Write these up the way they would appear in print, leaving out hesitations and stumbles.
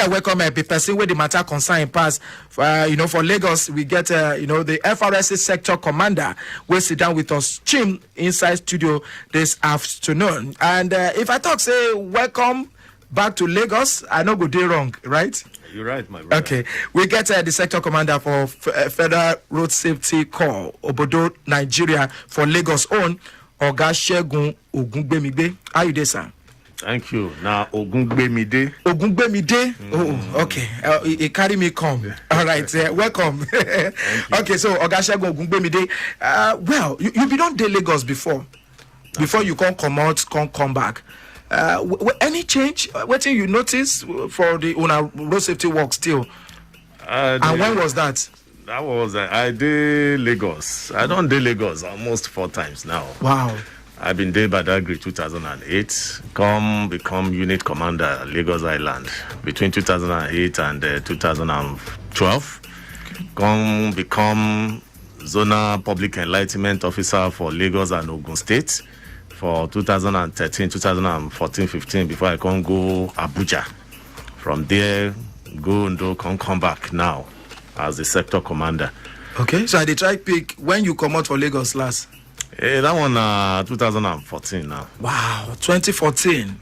I welcome a person with the matter concern pass. For Lagos, we get the FRSC sector commander will sit down with us, Chim, inside studio this afternoon. And if I talk, say welcome back to Lagos, I know go do wrong, right? You're right, my brother. Okay, we get the sector commander for Federal Road Safety Corps, Obodo, Nigeria, for Lagos own, Oga Segun Ogungbemide. How you there, sir? Thank you. Now, Ogungbemide. Ogungbemide? Oh, okay. It carry me come. All right, welcome. Okay, so Oga Segun Ogungbemide. Well, you been on the Lagos before you come out, come back. Any change? What do you notice for the road safety work still? And when was that? That was I did Lagos. I don't do Lagos almost 4 times now. Wow. I've been there Badagry 2008. Become unit commander at Lagos Island between 2008 and 2012. Become zonal public enlightenment officer for Lagos and Ogun State for 2013, 2014, 15 before I can go Abuja. From there, go and come back now as the sector commander. Okay, so I did try pick when you come out for Lagos last. That one 2014 now. Wow, 2014.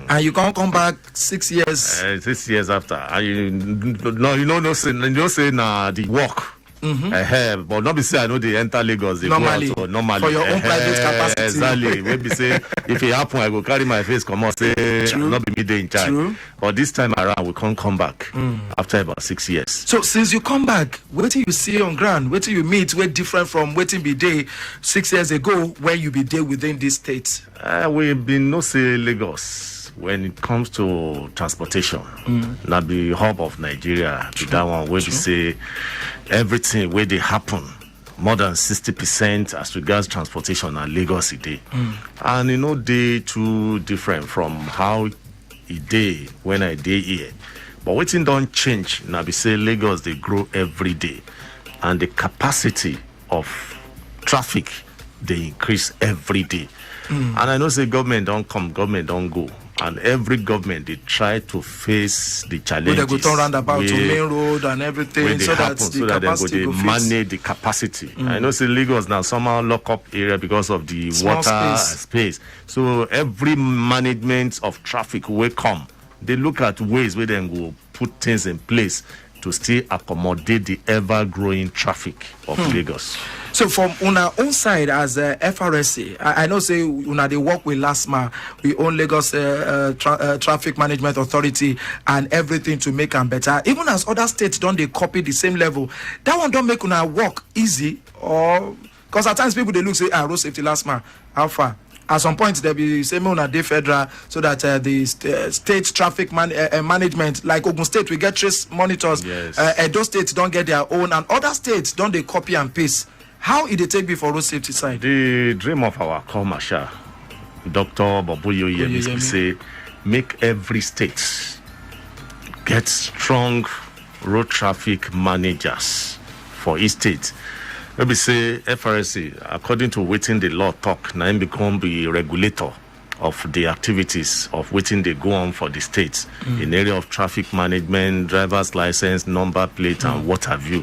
And you can't come back 6 years. 6 years after. No say the work. But not be say I know they enter Lagos. They normally, go out, normally for your own private capacity. Exactly. Maybe say if it happen, I go carry my face come out say not be me there in charge. True. But this time around, we can't come back after about 6 years. So since you come back, what do you see on ground? What do you meet? What different from waiting be there 6 years ago when you be there within this state? We've been no say Lagos. When it comes to transportation, not the hub of Nigeria, that one where we say everything where they happen, more than 60% as regards transportation and Lagos today. And they too different from how it day when I day here. But waiting don't change. Now we say Lagos they grow every day, and the capacity of traffic they increase every day. And I know say government don't come, government don't go. And every government they try to face the challenges. They go turn roundabout to main road and everything so that the capacity they manage the capacity. I know say Lagos now somehow lock up area because of the small water space. So every management of traffic will come. They look at ways where they will put things in place to still accommodate the ever-growing traffic of Lagos. So from our own side as FRSC, I know say they work with LASMA, we own Lagos Traffic Management Authority and everything to make them better. Even as other states don't they copy the same level, that one don't make work easy, or because at times people they look say road safety LASMA, how far? At some point, there be same on a day federal, so that the state traffic management, like Ogun State, we get trace monitors. Yes. Those states don't get their own, and other states don't they copy and paste. How it take be for road safety side? The dream of our Corps Marshal, Dr. Boboyo Yemi, say make every state get strong road traffic managers for each state. Maybe say FRSC, according to waiting the law talk, now become the regulator of the activities of waiting they go on for the states in area of traffic management, driver's license, number plate, and what have you.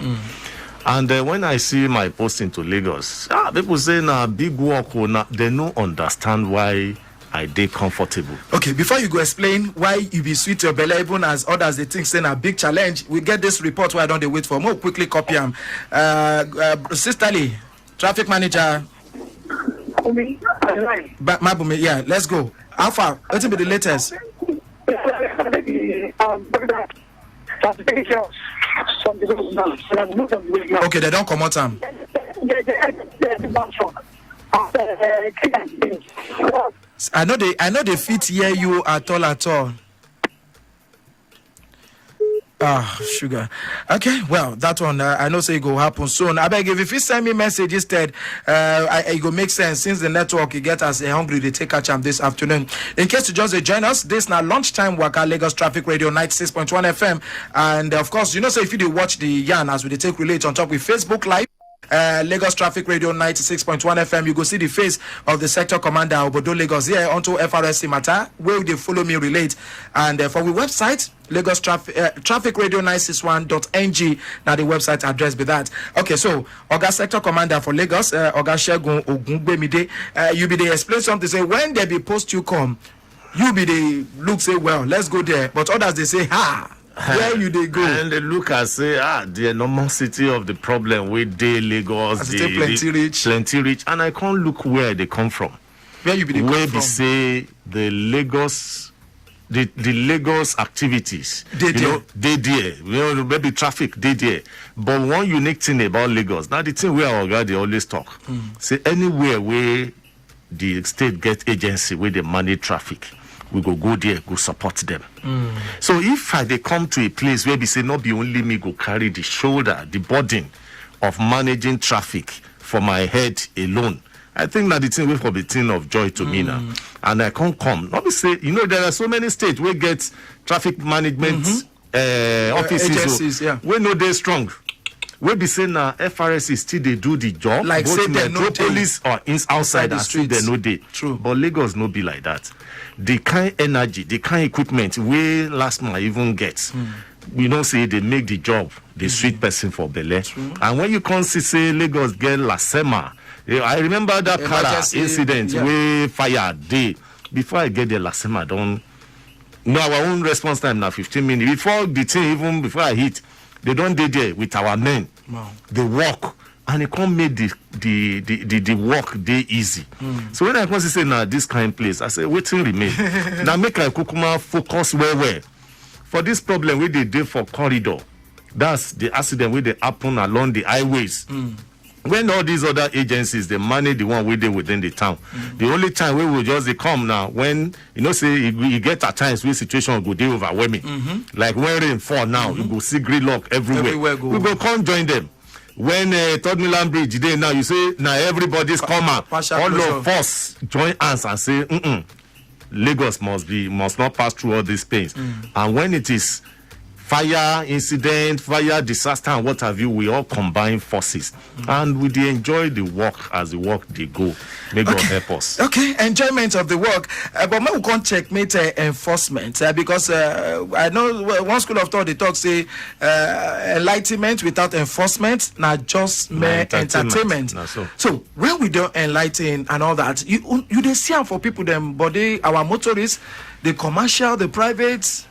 And when I see my posting to Lagos, people say big work, they don't understand why I dey comfortable. Okay, before you go explain why you be sweet your belly, even as others they think saying a big challenge, we get this report where I don't wait for more quickly copy them. Sisterly, traffic manager. Mabumi, yeah, let's go. Alpha, what will be the latest? Okay, they don't come out time. I know they fit hear you at all. Sugar. Okay, well, that one I know say it go happen soon. I beg if you send me message instead, it go make sense since the network you get us hungry they take a chance this afternoon. In case you just join us, this now lunchtime Waka Lagos Traffic Radio 96.1 FM, and of course you know say if you do watch the yarn as we take relate on top with Facebook Live. Lagos Traffic Radio 96.1 FM. You go see the face of the sector commander Obodo Lagos here onto FRSC matter. Where they follow me relate. And for the website, Lagos Traffic Radio 961.ng. Now the website address be that. Okay, so Oga Sector Commander for Lagos, Oga Shegun Ogungbemide, you be they explain something. Say when they be post you come, you be they look say well, let's go there. But others they say where you they go? And they look and say the enormity of the problem with the Lagos, plenty rich, and I can't look where they come from. Where you be they where come from? They say the Lagos. The Lagos activities, they there, maybe traffic, they there. But one unique thing about Lagos, now the thing where our guy they always talk, say anywhere where the state get agency where they manage traffic, we go there, go support them. So if they come to a place where they say not be only me go carry the shoulder, the burden of managing traffic for my head alone, I think that the thing will be a thing of joy to me now. And I can't come. Not be say, there are so many states where get traffic management offices agencies, where no they strong. Where be saying now FRSC still they do the job, like both say they metropolis or outside the streets. They know they. True. But Lagos no be like that. The kind energy, the kind equipment where last month even gets. We don't say they make the job the sweet person for Bele. And when you can say Lagos get Lasema, I remember that car incident where fire day. Before I get there, Lasema don't. No, our own response time now 15 minutes. Before the thing, even before I hit, they don't do there with our men. Wow. They walk. And it can't make the work day easy. So when I come to say now this kind of place, I say waiting remain. Now make a Kukuma focus where. For this problem where they did for corridor, that's the accident where they happen along the highways. When all these other agencies they manage the one where they within the town. The only time we will just they come now when say you get at times where situation go dey overwhelming. Like when rain fall now, you go see gridlock everywhere. We go come join them. When Third Milan Bridge day now, you say now everybody's come out. All of us join hands and say Lagos must not pass through all these pains. And when it is fire incident, fire disaster, and what have you, we all combine forces. And we enjoy the work as the work they go. May God help us. Okay, enjoyment of the work. But we can't checkmate enforcement because I know one school of thought they talk say enlightenment without enforcement, not just mere entertainment. So when we don't enlighten and all that, you they see them for people them, but our motorists, the commercial, the private.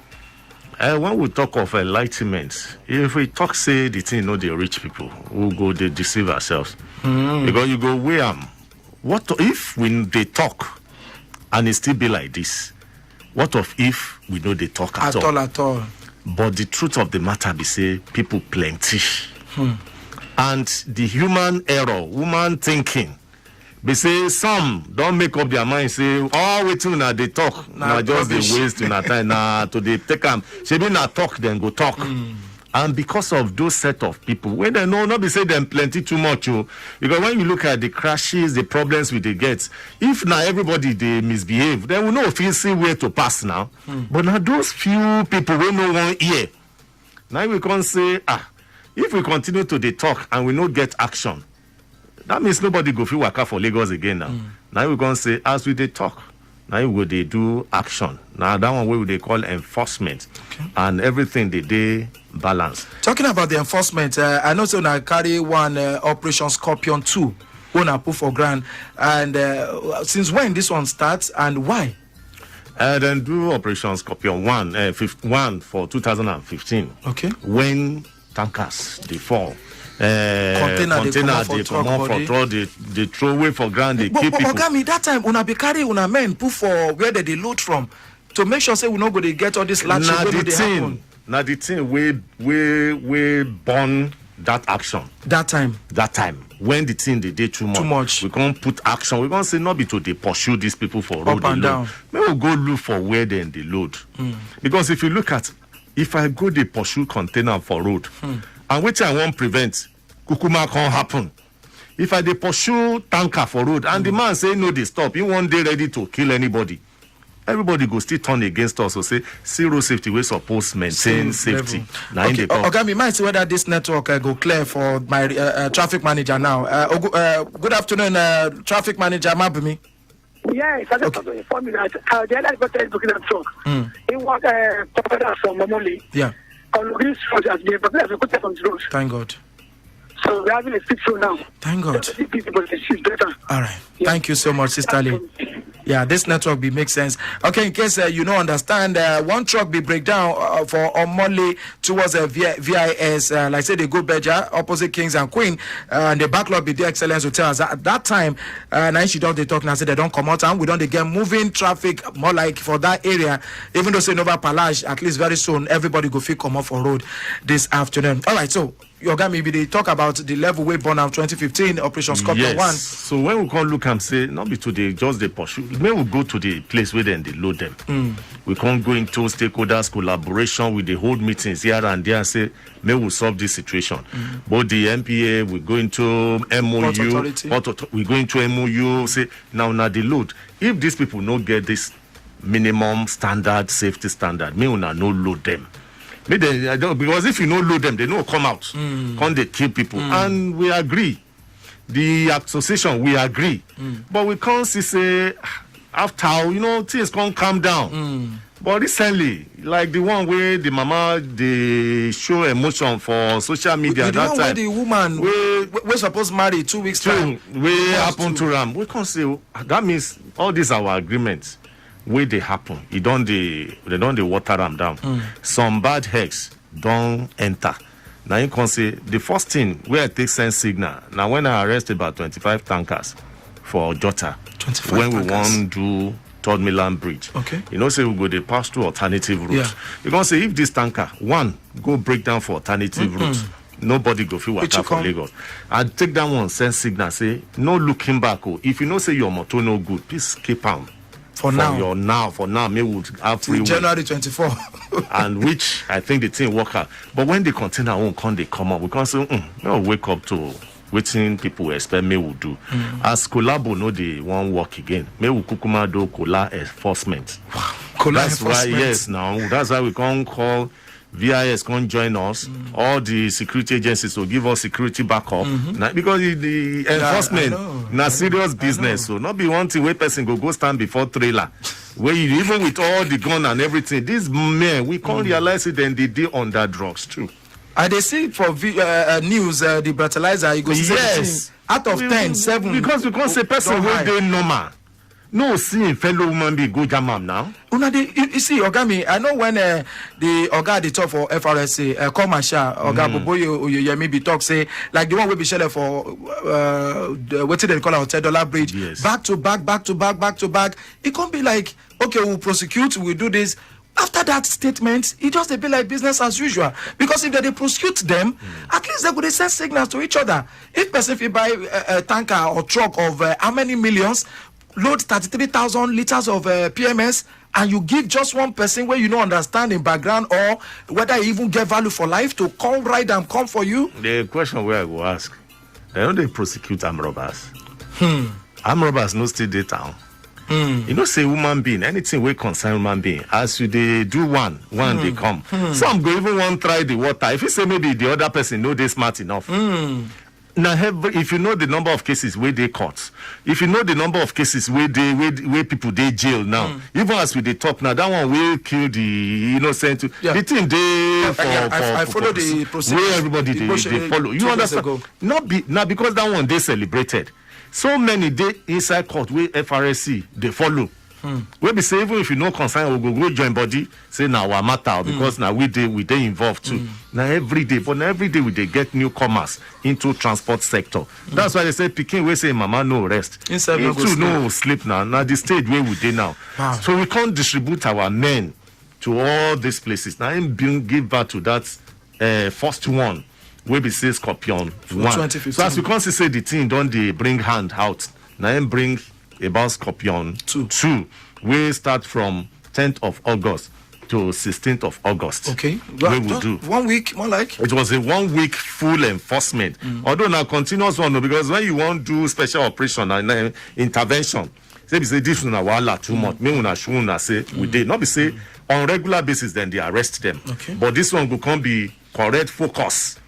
When we talk of enlightenment, if we talk say the thing the rich people, we'll go they deceive ourselves. Because you go what if when they talk and it still be like this? What of if we know they talk at all? But the truth of the matter be say people plenty. And the human error, human thinking, they say some don't make up their mind, say, waiting now they talk. Now just they waste in time. Now to they take them. She be not talk, then go talk. And because of those set of people, when they know not be say them plenty too much, because when you look at the crashes, the problems with the gates, if now everybody they misbehave, then we know if you see where to pass now. But now those few people we no one hear. Now we can say, if we continue to they talk and we not get action, that means nobody go feel waka for Lagos again now. Now we're going to say, as we they talk, now we they do action. Now that one way they call enforcement. And everything they balance. Talking about the enforcement, I know so now carry one Operation Scorpion 2, one put for grand. And since when this one starts and why? Then do Operation Scorpion 1 for 2015. Okay. When tankers they fall. Container they come for truck, they throw away for ground, they keep people. But that time, una be carry una men put for where they load from to make sure say we not go to get all this latches. Now the thing we burn that action. That time. When the thing they did too much. We can't put action. We can't say not be to they pursue these people for road up and down. Maybe we'll go look for where they load. Because if you look at if I go they pursue container for road, and which I won't prevent, Kukuma can't happen. If I they pursue tanker for road, and the man say no, they stop, he won't they ready to kill anybody. everybody go still turn against us. So say zero safety, we suppose maintain safety. Now Okay, okay, we might see whether this network go clear for my traffic manager now. Good afternoon, traffic manager Mabumi. Yes, I just want to inform you that the other person is looking at truck. He was provider from Momoli. Yeah. On this road has been prepared to put on the road. Thank God. So we're having a fix through now. Thank God. It's better. All right. Yeah. Thank you so much, Sister Lee. Yeah, this network be makes sense. Okay, in case you don't understand, one truck be breakdown for Omole towards VIS. Like I said, they go Beja, opposite Kings and Queen. And the backlog be the Excellence Hotels. At that time, now she don't they talk now, say they don't come out and we don't they get moving traffic more like for that area. Even though say Nova Palage, at least very soon, everybody go feel come off for road this afternoon. All right, so Yoga, maybe they talk about the level way born out 2015 Operation Scorpion 1. So when we can look and say, not be today, just the pursue. When we go to the place where then they load them, we can't go into stakeholders collaboration with the hold meetings here and there and say, may we solve this situation. But the MPA, we go into MOU, we go into MOU, say, now the load. If these people don't get this minimum standard, safety standard, may we not load them. Because if you don't load them, they don't come out. Can't they kill people? And we agree. The association, we agree. But we can't say, after, things can't calm down. But recently, like the one where the mama, they show emotion for social media at that time. Where the woman, we're supposed to marry 2 weeks time. We happen to Ram. We can't say, that means all these are our agreements. Where they happen, they don't water them down. Some bad hex don't enter. Now you can say the first thing where I take sense signal. Now when I arrested about 25 tankers for Jota, when we want to do Third Milan Bridge, okay, say we go they pass through alternative route. Yeah. You can say if this tanker one go break down for alternative route, nobody go feel water for Lagos. I take that one sense signal say no looking back. If you say your motor no good, please keep on. For now, maybe we'll have free January 24. And which I think the thing work out. But when the container won't come, they come up. We can't say, no, wake up to waiting people expect me will do. As collabo no they won't work again. Me will kukuma do cola enforcement. That's why, yes, now that's why we can't call VIS can't join us. All the security agencies will give us security backup. Because the enforcement na serious business. So not be one thing where person go stand before trailer. Where you, even with all the gun and everything, these men, we can't realize it then they deal on that drugs too. And they see for news, the brutalizer, you go yes. Out of 10, 7. Because we can't say person will do normal. No, see, fellow woman be go jam now. You see, Ogami, I know when the Oga the talk for FRSA, commercial, Oga Boboyo, maybe talk say, like the one we be shared for, what they call our $10 bridge, yes. back to back. It can't be like, okay, we'll prosecute, we'll do this. After that statement, it just a bit like business as usual. Because if they prosecute them, at least they could send signals to each other. If person if you buy a tanker or truck of how many millions, load 33,000 liters of PMS, and you give just one person where you don't understand in background or whether you even get value for life to come ride and come for you. The question where I go ask, they prosecute armed robbers. Armed robbers no still dey town. Say human being, anything we concern human being, as you they do one they come. Some go even want try the water. If you say maybe the other person know they smart enough. Now, if you know the number of cases where they caught, if you know the number of cases where people they jail now, even as we they talk now, that one will kill the innocent. Yeah. The thing they I follow the procedure where everybody they follow. You understand? Not because that one they celebrated. So many they inside court where FRSC they follow. We be say even if you know concern we go join body say now our matter because now we they involved too. Now every day we they get newcomers into transport sector. That's why they say Peking we say mama no rest. Inside no sleep now. Now the stage where we they now. Wow. So we can't distribute our men to all these places. Now him give back to that first one where we say Scorpion 1. So as we can't say the thing don't they bring hand out. Now him bring about Scorpion 2. We start from 10th of August to 16th of August. Okay. We will do 1 week, more like. It was a 1 week full enforcement. Although now continuous one, because when you want to do special operation and intervention, Say be say this una wahala too much. Me una show una say we dey. Not be say on regular basis then they arrest them. Okay. But this one go come be correct focus.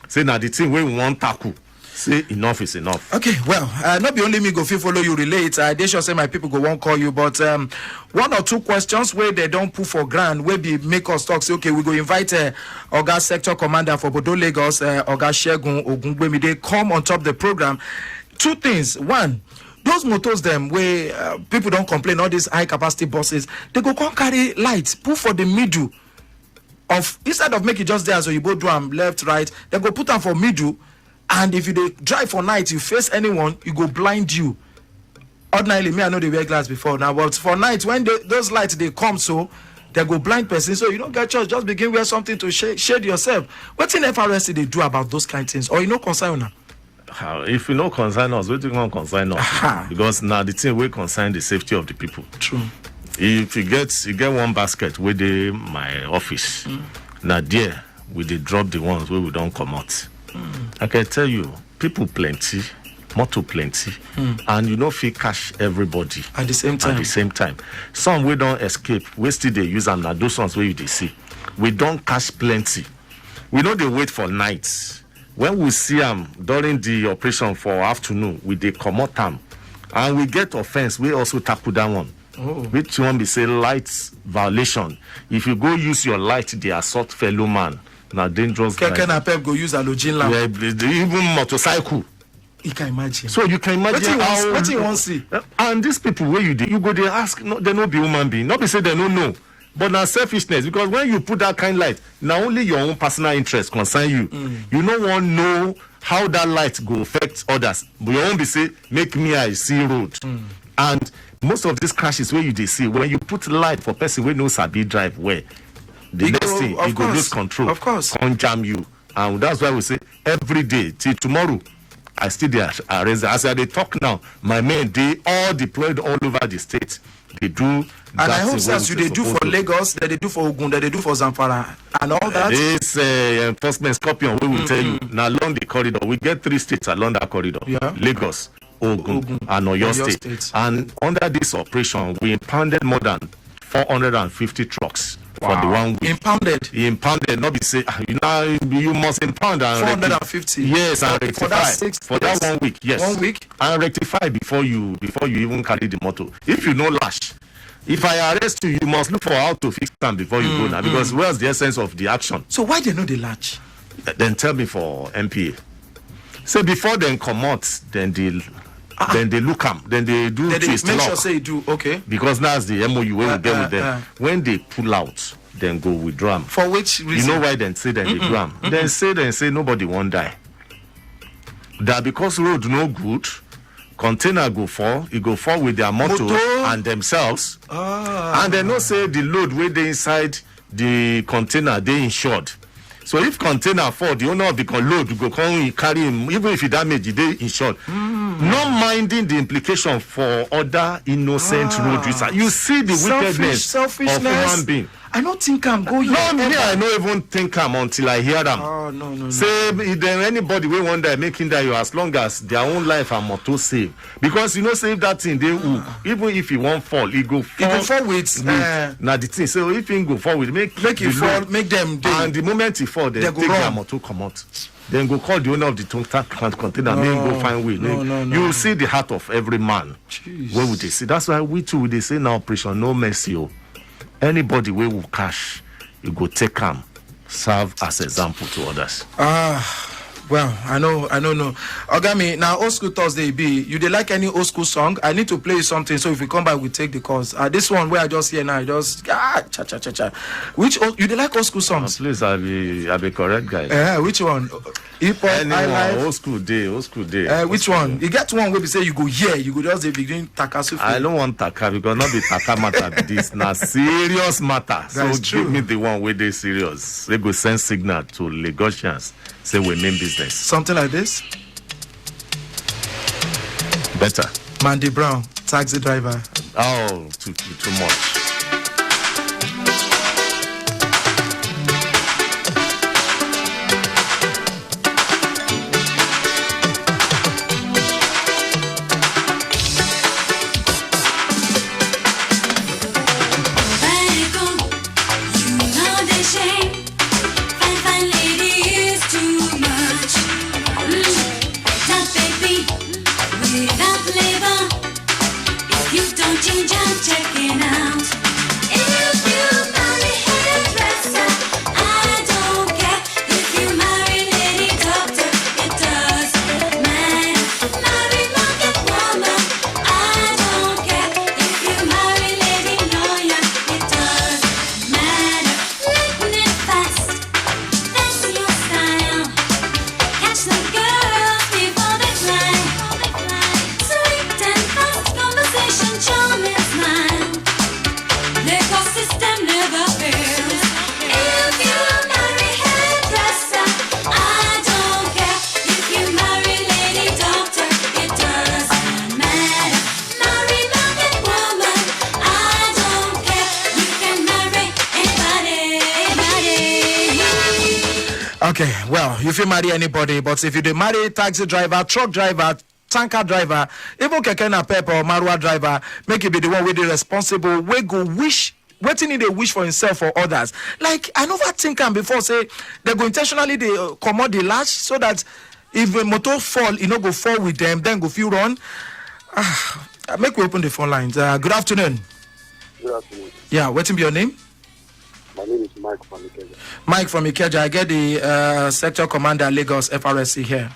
Say now the thing where we want tackle. Say enough is enough. Okay, well, not be only me go fit follow you relate. They sure say my people go won't call you, but one or two questions where they don't put for grand, where be make us talk. Say okay, we go invite Oga Sector Commander for Bodo Lagos, Oga Shegun Ogungbemi. They come on top the program. Two things. One, those motors them where people don't complain. All these high capacity buses, they go come carry lights, put for the middle of instead of make it just there so you both do them left, right. They go put them for middle. And if you dey drive for night, you face anyone, you go blind you. Ordinarily, me I know they wear glass before now, but for night when those lights they come, so they go blind person. So you don't get church, just begin wear something to shade yourself. What's in FRSC they do about those kind of things, or you know concern now? If you know concern us, what do you want concern us? Because now the thing will concern the safety of the people. True. If you get one basket with my office, now there we they drop the ones where we don't come out. I can tell you, people plenty, motor plenty, and you know if you cash everybody At the same time. At the same time. Some we don't escape, we still they use them. Now those ones where you they see. We don't cash plenty. We know they wait for nights. When we see them during the operation for afternoon, we they come out them. And we get offense, we also tackle that one. Which one be say lights violation. If you go use your light, they assault fellow man. Now dangerous. Keke na pep go use halogen lamp. Yeah, even motorcycle. You can imagine. So you can imagine what you want see. And these people where you go they ask, no, they no be human being. Not be say they don't know. But now selfishness, because when you put that kind of light, now only your own personal interest concern you. You don't want to know how that light go affect others. But you won't be say, make me I see road. And most of these crashes where you they see, when you put light for person where no sabi drive where the next thing you go lose control. Of course. Can't jam you. And that's why we say every day till tomorrow. I still there arrest. As they talk now, my men they all deployed all over the state. They do. And I hope that you they do for Lagos, that they do for Ogun, that they do for Zamfara, and all that. This enforcement scorpion, we will tell you now along the corridor. We get 3 states along that corridor: Lagos, Ogun, and Oyo State. And under this operation, we impounded more than 450 trucks. For the 1 week. Impounded, not be say, you must impound and 450. Yes, and rectify. For that 1 week, yes. 1 week? And rectify before you even carry the motor. If you know lash, if I arrest you, you must look for how to fix them before you go now. Because where's the essence of the action? So why they know the latch? Then tell me for MPA. So before they come out, then they look them. Then they do twist make lock. sure say do okay. Because that's the MOU where we get with them. When they pull out, then go withdraw them. For which reason? You know why then say then they drum? Then say nobody won't die. That because road no good, container go fall, it go fall with their motor and themselves. And they no say the load where they inside the container they insured. So if container fall, the owner of the load go come carry him, even if he damage, they insured. Not minding the implication for other innocent road users. You see the wickedness of human being. I don't think I'm going. No, me, I don't even think I'm until I hear them. Oh no. Say if there anybody we want that making that you as long as their own life and motto save. Because you know, save that thing they will. Even if he won't fall, he go fall. He go fall with now the thing. So if he go fall with make it fall, make them and the moment he fall, they take their motto come out. Then go call the owner of the container. Then go find way. No. You see the heart of every man. Jeez. Where would they see? That's why we too they say now operation no mercy. Anybody we will cash, you go take them, serve as example to others. Well, I know. Ogami, now old school Thursday be. You dey like any old school song? I need to play something, so if we come back, we take the calls. This one where I just hear now, cha. Which you dey like old school songs? Please, I be correct guy. Which one? Hip hop, highlife. Old school day. Which one? You get one where we say you go you go just begin takasufi. I don't want taka because not be taka matter be this. Now serious matter. So give me the one where they serious. They go send signal to Lagosians. Say we mean business. Something like this? Better. Mandy Brown, taxi driver. Oh, too much. Okay, well, you feel marry anybody, but if you dey marry taxi driver, truck driver, tanker driver, even keke na pep or marwa driver, make it be the one wey dey responsible, wey go wish wetin he dey wish for himself or others. Like I never think am before say they go intentionally dey comot the latch so that if a motor fall, e no go fall with them, then go fit run. Make we open the phone lines. Good afternoon. Good afternoon. Yeah, wetin be your name? My name is Mike from Ikeja. Mike from Ikeja. I get the sector commander Lagos FRSC here.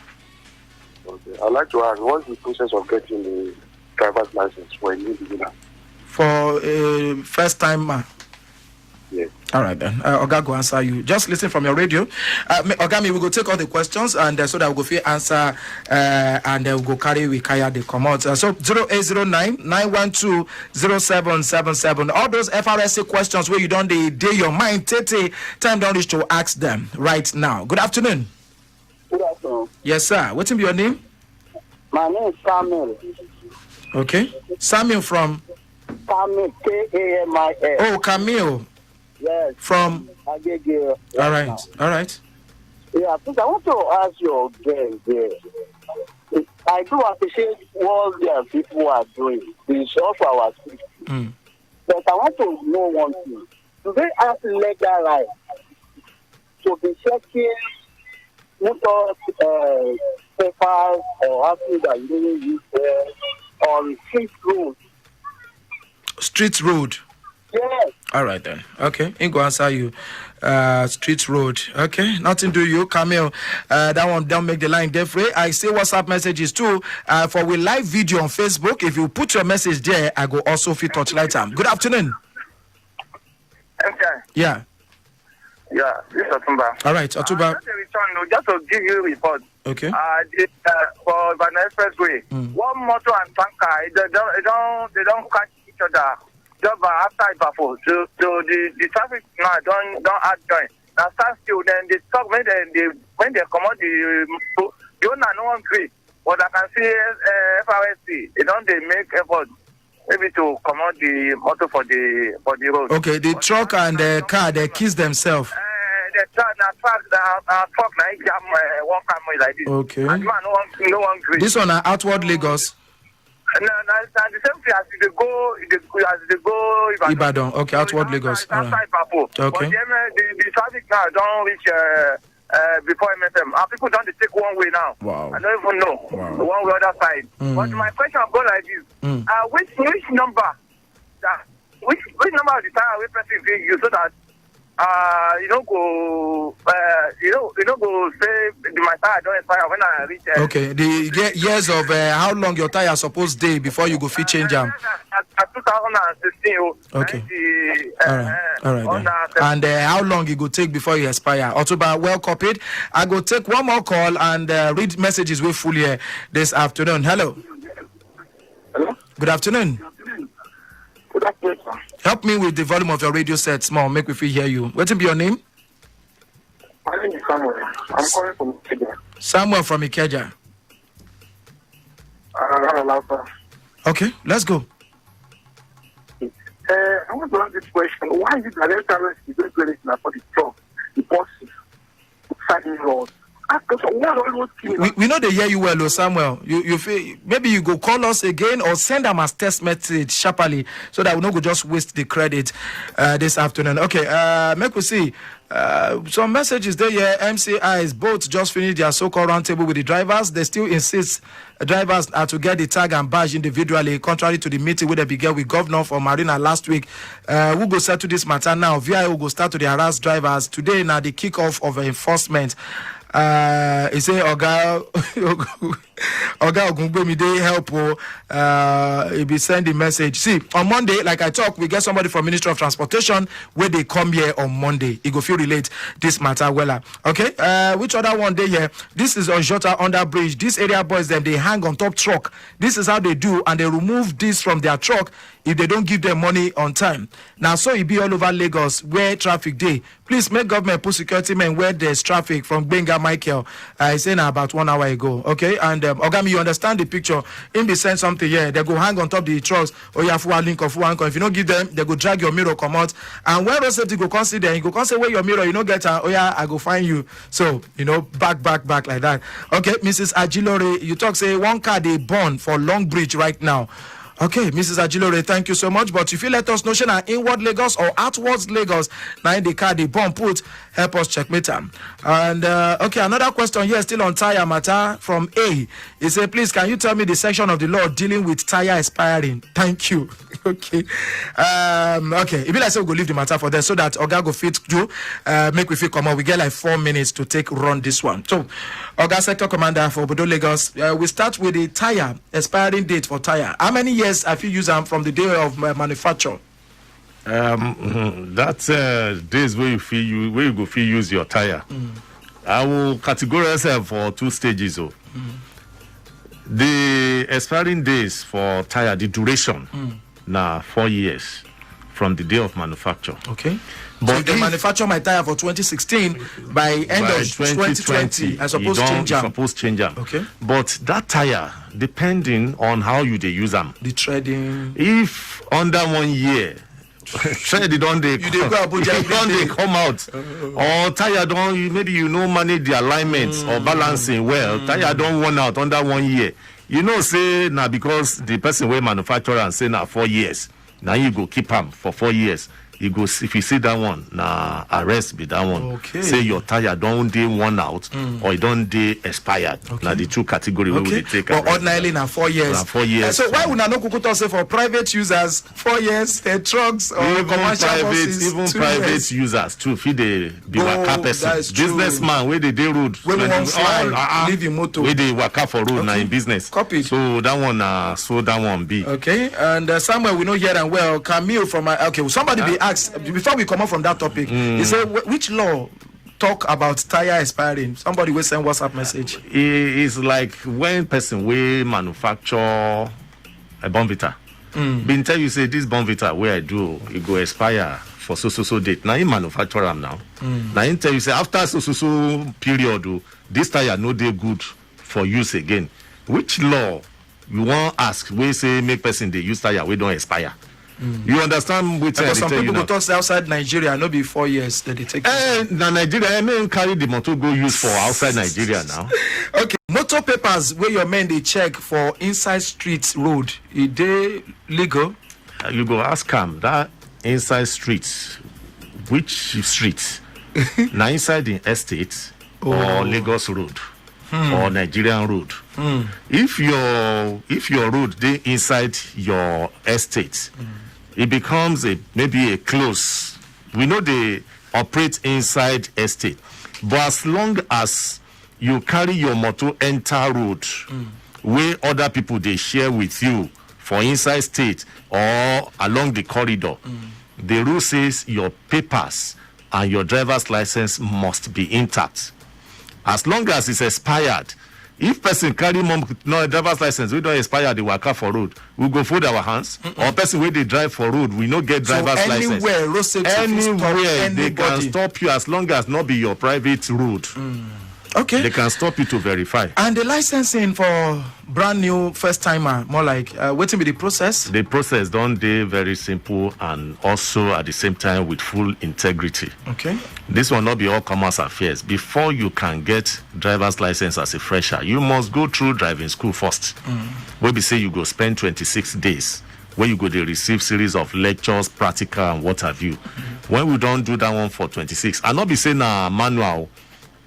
Okay. I'd like to ask, what's the process of getting the driver's license for a new beginner? For first time. Yes. All right then. Oga go answer you. Just listen from your radio. Oga, we will go take all the questions and so that we go fit answer and we go carry we kaya the comments. So 0809-912-0777. All those FRSC questions where you don't day your mind, time don't reach to ask them right now. Good afternoon. Good afternoon. Yes, sir. What's your name? My name is Samuel. Okay. Samuel from Samuel, K-A-M-I-L. Oh, Camille. Yes. From Agege. all right. All right. Yeah, please, I want to ask your guest there. I do appreciate what the people are doing. It's also our safety. But I want to know one thing. Do they have legal right to be checking motor papers or asking that you didn't use on street road? Street road. Yes. All right then. Okay, he go answer you. Street road. Okay, nothing to you, Camille. That one don't make the line different. I see WhatsApp messages too. For we live video on Facebook. If you put your message there, I go also fit touchlight them. Good afternoon. Okay. Yeah. Yeah, this is Otumba. All right, Otumba. Just to give you a report. Okay. For Ibadan Expressway, one motor and tanker, they don't catch each other. Just after Ibafo, so the traffic now don't add join. Now stand still. Then they stop when they come out the owner no one agree. But I can see FRSC they don't make effort maybe to come out the motor for the road. Okay, the truck and the car they kiss themselves. The truck now jam one camera like this. Okay. And man no one agree. This one are outward Lagos. No, the same thing as they go Ibadan. Okay, outward Lagos. All right. Okay. But the traffic now don't reach before MSM. Our people don't take one way now. Wow. I don't even know. Wow. One way other side. But my question will go like this. Which number which number of the tire we person bring you so that you don't go say my tire don't expire when I reach Okay, the years of how long your tire supposed day before you go fit change them. At 2016. Okay. All right then. And how long it go take before you expire? October, well copied. I go take one more call and read messages with full here this afternoon. Hello. Hello? Good afternoon. Good afternoon, sir. Help me with the volume of your radio set small, make me feel hear you. What will be your name? My name is Samuel. I'm calling from Ikeja. Samuel from Ikeja. Okay, let's go. I want to ask this question. Why is it that FRS is doing anything for the truck, the buses, the siding roads? We know they hear you well, Samuel. You feel maybe you go call us again or send them as text message sharply so that we don't go just waste the credit this afternoon. Okay, make we see. Some messages there. Yeah, MCIs both just finished their so-called roundtable with the drivers. They still insist drivers are to get the tag and badge individually, contrary to the meeting where they began with Governor for Marina last week. We go settle this matter now. VIO go start to the harass drivers today. Now the kickoff of enforcement. He say Oga Ogungbemi dey help. He be sending message. See, on Monday, like I talk, we get somebody from Ministry of Transportation where they come here on Monday. He go feel relate this matter well. Okay. Which other one day here? This is on Jota under bridge. This area boys then they hang on top truck. This is how they do, and they remove this from their truck. if they don't give them money on time. Now, so it be all over Lagos where traffic day. Please make government put security men where there's traffic from Benga Michael. I say now about 1 hour ago. Okay, and Ogami, you understand the picture. In be send something here, they go hang on top the trucks. Or you have full link of one. If you don't give them, they go drag your mirror come out. And when road safety go consider, you go consider where your mirror, you don't get. Oh yeah, I go find you. So back like that. Okay, Mrs. Ajilore, you talk say one car they burn for Long Bridge right now. Okay, Mrs. Ajilore, thank you so much. But if you let us know, Shana, inward Lagos or outwards Lagos, now in the car they bomb put, help us checkmate them. And okay, another question here, still on tire matter from A. He said, please, can you tell me the section of the law dealing with tire expiring? Thank you. Okay. Okay. If you like, say we go leave the matter for them so that Oga go fit you, make we fit come on. We get like 4 minutes to take run this one. So, Oga Sector Commander for Obodo Lagos, we start with the tire expiring date for tire. How many years have you used them from the day of manufacture? That's days where you go feel use your tire. I will categorize them for 2 stages. The expiring days for tire, the duration, now 4 years from the day of manufacture. Okay. But so if they manufacture my tire for 2016, by end of 2020, I suppose change them. Okay. But that tire, depending on how you dey use them, the treading. If under 1 year, tread don't they come out, or tire don't maybe manage the alignments or balancing well. Tire don't worn out under 1 year. Say now because the person will manufacture and say now 4 years. Now you go keep them for 4 years. You go if you see that one, now arrest be that one. Okay. Say your tire don't day worn out or it don't day expired. Okay. Now the 2 category we will take. But ordinarily now 4 years. Now 4 years. So why would not kukuto say for private users 4 years, trucks or even commercial buses, even 2 private years. users too. Feed the waka person, businessman where they road. When we want fly, leave your motor. Where they waka for road now in business. Copy. So that one, so that one be. Okay, and somewhere we know here and well. Camille from okay, somebody be asked before we come up from that topic. He said, which law talk about tire expiring? Somebody will send WhatsApp message. It's like when person will manufacture a Bonvita. Been tell you say this Bonvita where I do it go expire for so date. Now you manufacture them now. Now you tell you say after so period this tire no dey good for use again. Which law you want ask? We say make person they use tire we don't expire. You understand which because some people go talk outside Nigeria, no be 4 years that they take. Now Nigeria, I mean carry the motor go use for outside Nigeria now. Okay, motor papers where your men they check for inside streets road, is they legal? You go ask him that inside streets, which streets? Now inside the estate or Lagos road or Nigerian road. If your road they inside your estate. It becomes maybe a close. We know they operate inside estate, but as long as you carry your motor enter road, where other people they share with you for inside state or along the corridor, the rule says your papers and your driver's license must be intact. As long as it's expired. If person carry no driver's license, we don't expire the waka for road. We go fold our hands. Or person where they drive for road, we no get driver's license. Anywhere they can stop you as long as not be your private road. Okay. They can stop you to verify. And the licensing for brand new first timer, more like waiting with the process? The process don't dey very simple and also at the same time with full integrity. Okay. This will not be all commerce affairs. Before you can get driver's license as a fresher, you must go through driving school first. Where we say you go spend 26 days where you go to receive series of lectures, practical and what have you. When we don't do that one for 26, and not be saying manual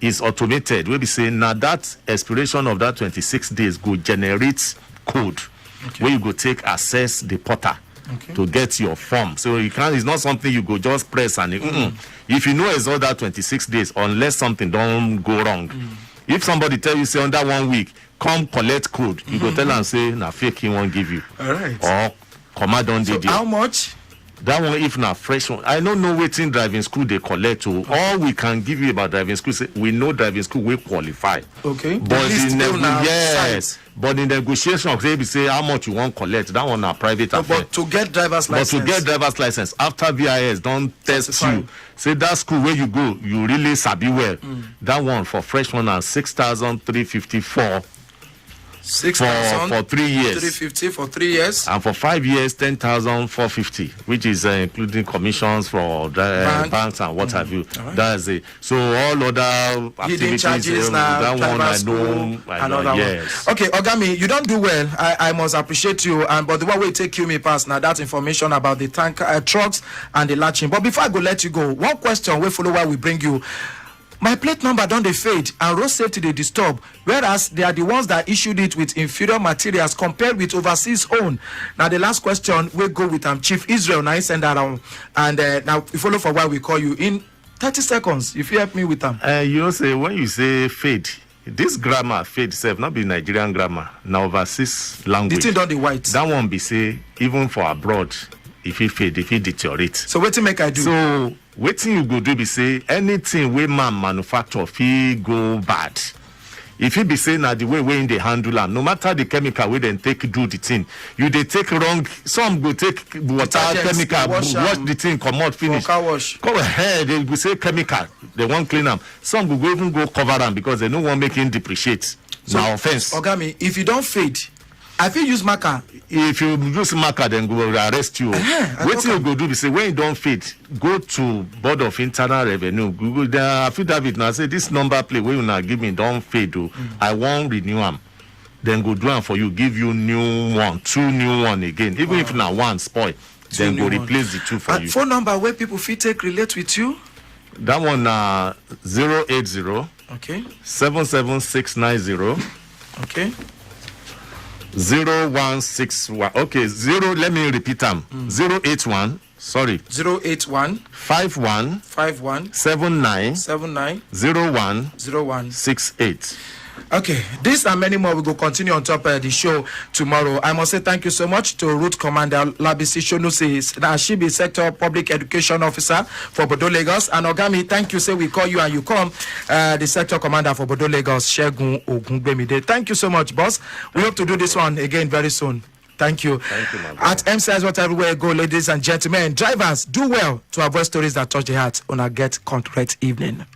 is automated. We'll be saying now that expiration of that 26 days go generate code where you go take access the portal to get your form. So you can't, it's not something you go just press and if you know it's all that 26 days, unless something don't go wrong. If somebody tell you say under 1 week, come collect code, you go tell and say na fake he won't give you. All right. Or command on so how much? That one, if not fresh one, I don't know waiting driving school they collect. To all we can give you about driving school, say we know driving school will qualify. Okay. But but in negotiation, they say how much you want collect. That one are private affair. But to get driver's license. But to get driver's license after VIS don't test you. Say that school where you go, you really sabi well. That one for fresh one are 6,354. 6,000 for 3 years. 350 for 3 years. And for 5 years, 10,450, which is including commissions for banks and what have you. Right. That's it. So all other activities, charges now, that one I know. Yes. Okay, Ogami, you don't do well. I must appreciate you. But the one way take you me past now, that information about the tank trucks and the latching. But before I go let you go, one question we follow while we bring you. My plate number don't they fade and road safety they disturb, whereas they are the ones that issued it with inferior materials compared with overseas own. Now the last question we go with Chief Israel. Now he send around and now we follow for why we call you in 30 seconds. If you help me with them. You say when you say fade, this grammar fade self not be Nigerian grammar. Now overseas language. The thing done the white. That one be say even for abroad. If it fade, if it deteriorate. So what to make I do? So what thing you go do be say anything we man manufacture if he go bad. If he be saying that the way in the handle and no matter the chemical we then take do the thing, you they take wrong. Some go take water chemical, wash the thing, come out finish. Wash. Go ahead, they go say chemical, they won't clean them. Some go even go cover them because they don't want making depreciate. So, now offense. Ogami, if you don't fade, I feel use marker. If you use marker, then go arrest you. What you go do is say when you don't fit, go to Board of Internal Revenue. Google the affidavit now. Say this number plate where you now give me don't fade. I won't renew them. Then go do them for you. Give you new one, 2 new one again. Even if now one spoil, then go replace the 2 for you. Phone number where people fit take relate with you. That one 080. Okay. 77690. Okay. 0161. Okay, 0. Let me repeat them. 081. Sorry. 081 51 79 01 68. Okay, this and many more will go continue on top of the show tomorrow. I must say thank you so much to Route Commander Labisi Shonusi, that she be Sector Public Education Officer for Bodo Lagos. And Ogami, thank you. Say we call you and you come. The Sector Commander for Bodo Lagos, Shegun Ogungbemide. Thank you so much, boss. We hope to do this one again very soon. Thank you. Thank you, my brother. At MCI's What Everywhere Go, ladies and gentlemen, drivers, do well to avoid stories that touch the heart. On a get correct evening.